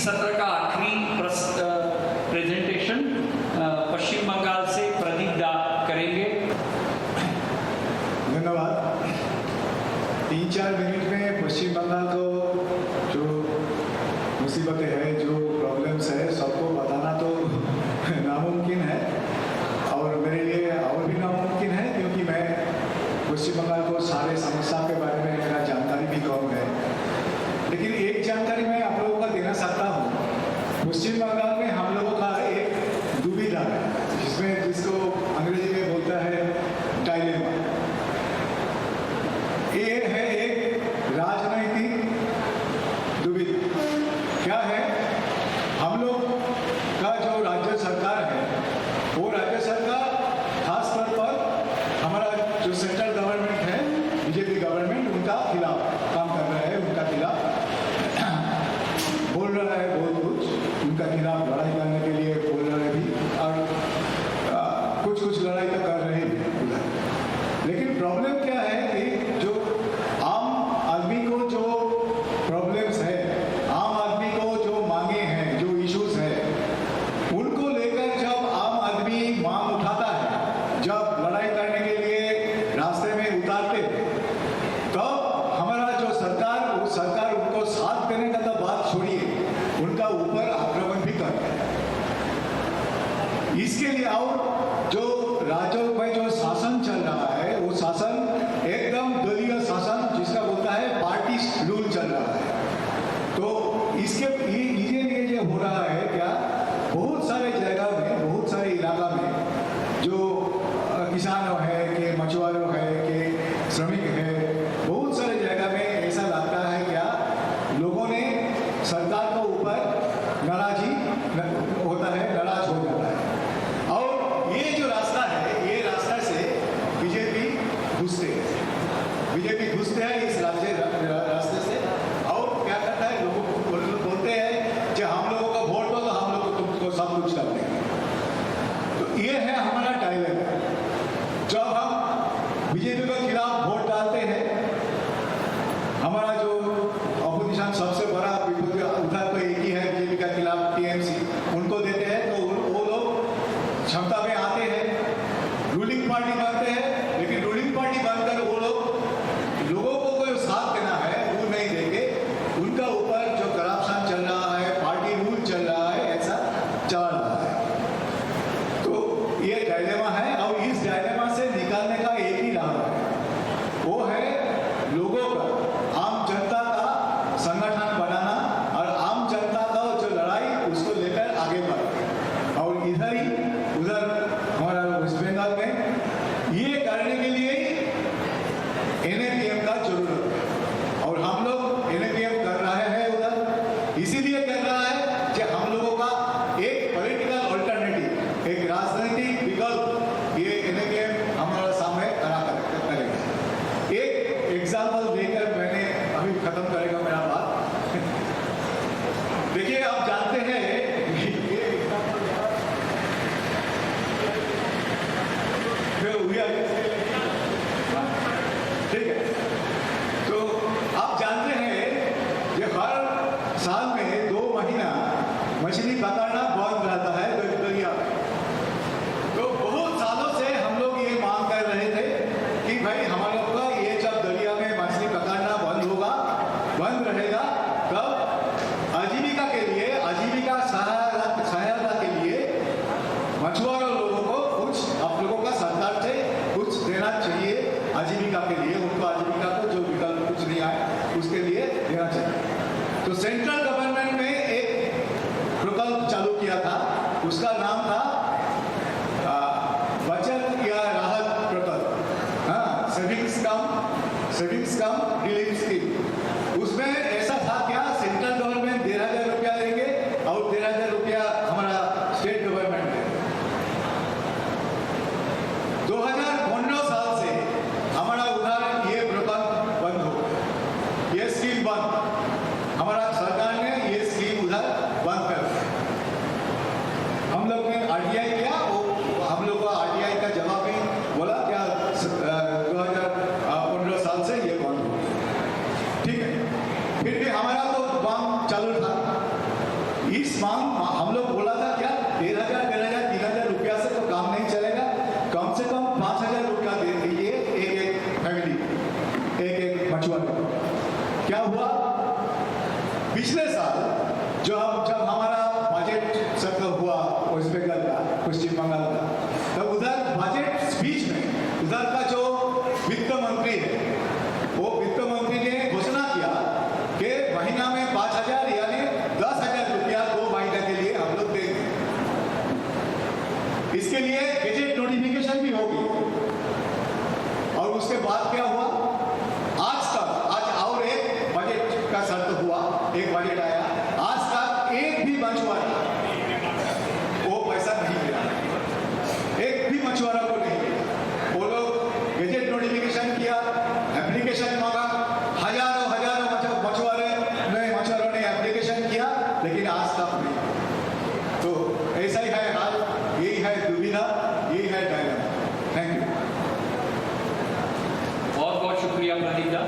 सत्र का आखिरी प्रेजेंटेशन पश्चिम बंगाल से प्रदीप दा करेंगे। धन्यवाद। 3-4 मिनट में पश्चिम बंगाल को जो मुसीबतें हैं, जो प्रॉब्लम्स है, सबको बताना तो नामुमकिन है और मेरे लिए और भी नामुमकिन है, क्योंकि मैं पश्चिम बंगाल को सारे समस्या के बारे में मेरा जानकारी भी कम है। लेकिन एक जानकारी मैं आप लोगों को देना सकता हूँ। पश्चिम बंगाल में हम लोगों का एक दुविधा है, जिसको अंग्रेजी में बोलता है डायलेमा। ये है एक राजनीतिक दुविधा। क्या है? हम लोग का जो राज्य सरकार है, वो राज्य सरकार खास तौर पर हमारा जो सेंट्रल गवर्नमेंट है, बीजेपी गवर्नमेंट, उनका खिलाफ काम कर रहा है, उनका खिलाफ बोल रहा है बहुत कुछ, उनका खिलाफ लड़ाई करने के लिए बोल रहा है भी, और कुछ लड़ाई तो कर रहे हैं उधर। लेकिन प्रॉब्लम क्या है कि जो आम आदमी को जो प्रॉब्लम्स है, आम आदमी को जो मांगे हैं, जो इश्यूज है, उनको लेकर जब आम आदमी मांग उठाता है, जब लड़ाई करने के लिए रास्ते में उतारते, तो हमारा जो सरकार, वो सरकार उनको साथ देने का तो बात छोड़िए, उनका ऊपर आक्रमण भी करते हैं। इसके लिए और जो राज्यों में जो शासन चल रहा है, वो शासन एकदम दलीय शासन, जिसका बोलता है पार्टी रूल चल रहा है। तो इसके लिए हो रहा है क्या, बहुत सारे जगह में, बहुत सारे इलाका में जो किसान है, के मछुआरों है, के श्रमिक है, बहुत सारे जगह में ऐसा लगता है क्या, लोगों ने सरकार के ऊपर नाराजी होता है, नाराज हो जाता है। और ये जो रास्ता है, ये रास्ता से बीजेपी घुसते हैं इस रास्ते से, और क्या करता है, लोगों को बोलते हैं कि हम लोगों का वोट दो तो हम लोग तुमको सब कुछ कर देंगे। तो ये है हमारा डायलेमा। जब हम बीजेपी के खिलाफ वोट डालते हैं, हमारा जो अपोजिशन सबसे बड़ा उधर तो एक ही है बीजेपी के खिलाफ, टीएमसी, उनको देते हैं, तो वो लोग क्षमता में आते हैं, रूलिंग पार्टी बनते हैं। लेकिन रूलिंग पार्टी बनकर वो लोग लोगों को कोई साथ देना है वो नहीं देंगे, उनका ऊपर जो करप्शन चल रहा है, पार्टी रूल चल रहा है, ऐसा चल रहा है। तो ये डायलेमा है, और इस डायलेमा से निकालने का एक ही राह है, वो है लोगों का, आम जनता का संगठन बनाना और आम जनता का जो लड़ाई, उसको लेकर आगे बढ़ना। और इधर ही उधर हमारा वेस्ट बंगाल में ये करने के लिए NAPM का जरूरत है, और हम लोग NAPM कर रहे हैं उधर, इसीलिए कर रहा है कि हम लोगों का एक पॉलिटिकल ऑल्टरनेटिव, एक राजनीतिक विकल्प ये NAPM हमारा सामने करेगा। एक एग्जाम्पल देकर मैंने अभी खत्म करेगा मेरा बात। देखिए, आप जानते हैं ये एग्जाम्पल ठीक है। तो आप जानते हैं कि हर साल में 2 महीना मछली पकड़ना बंद रहता है दरिया में। तो बहुत सालों से हम लोग ये मांग कर रहे थे कि भाई हमारे लोग का ये जब दरिया में मछली पकड़ना बंद होगा, बंद रहेगा, तब आजीविका के लिए इस मांग हम लोग बोला था क्या 13,000 3,000 रुपया से तो काम नहीं चलेगा, कम से कम 5,000 रुपया दे दीजिए एक फैमिली, एक मछुआरे को। क्या हुआ पिछले साल जब हमारा बजट सत्र हुआ वेस्ट बंगाल का, पश्चिम बंगाल का, तब उधर बजट स्पीच में उधर का जो वित्त मंत्री है वो वित्त मंत्री ने घोषणा किया कि महीना में 5,000 यानी 10,000 रुपया 2 महीने के लिए हम लोग देंगे। इसके लिए गजेट नोटिफिकेशन भी होगी। और उसके बाद क्या हुआ, आज और एक बजट का शर्त हुआ, एक बजट आया, आज तक एक भी मछुआरा वो पैसा नहीं मिला, एक भी मछुआरा को नहीं मिला। वो लोग गजेट नोटिफिकेशन किया, एप्लीकेशन मांगा, हजारों मछुआरों ने एप्लीकेशन किया, लेकिन आज तक नहीं। तो ऐसा ही है हाल, यही है दुविधा, यही है डायलमा। Thank you. बहुत बहुत शुक्रिया प्रदीप दा।